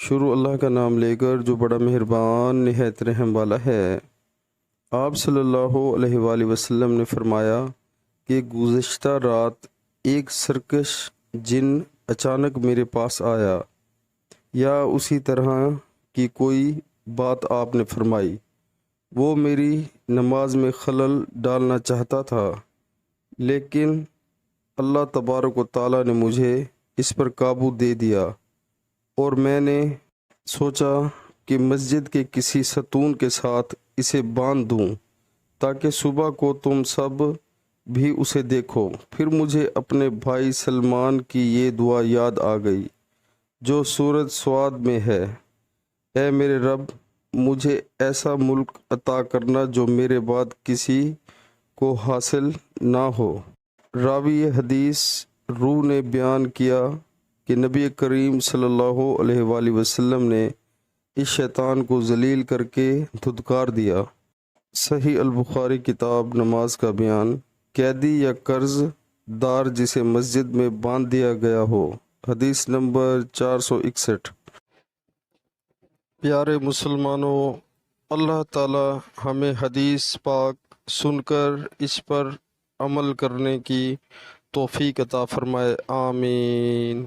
شروع اللہ کا نام لے کر جو بڑا مہربان نہایت رحم والا ہے۔ آپ صلی اللہ علیہ وآلہ وسلم نے فرمایا کہ گزشتہ رات ایک سرکش جن اچانک میرے پاس آیا، یا اسی طرح کی کوئی بات آپ نے فرمائی۔ وہ میری نماز میں خلل ڈالنا چاہتا تھا، لیکن اللہ تبارک و تعالیٰ نے مجھے اس پر قابو دے دیا، اور میں نے سوچا کہ مسجد کے کسی ستون کے ساتھ اسے باندھ دوں تاکہ صبح کو تم سب بھی اسے دیکھو۔ پھر مجھے اپنے بھائی سلمان کی یہ دعا یاد آ گئی جو سورۃ صاد میں ہے، اے میرے رب، مجھے ایسا ملک عطا کرنا جو میرے بعد کسی کو حاصل نہ ہو۔ راوی حدیث روح نے بیان کیا کہ نبی کریم صلی اللہ علیہ وآلہ وسلم نے اس شیطان کو ذلیل کر کے دھتکار دیا۔ صحیح البخاری کتاب نماز کا بیان۔ قیدی یا قرض دار جسے مسجد میں باندھ دیا گیا ہو، حدیث نمبر 461۔ پیارے مسلمانوں، اللہ تعالی ہمیں حدیث پاک سن کر اس پر عمل کرنے کی توفیق عطا فرمائے، آمین۔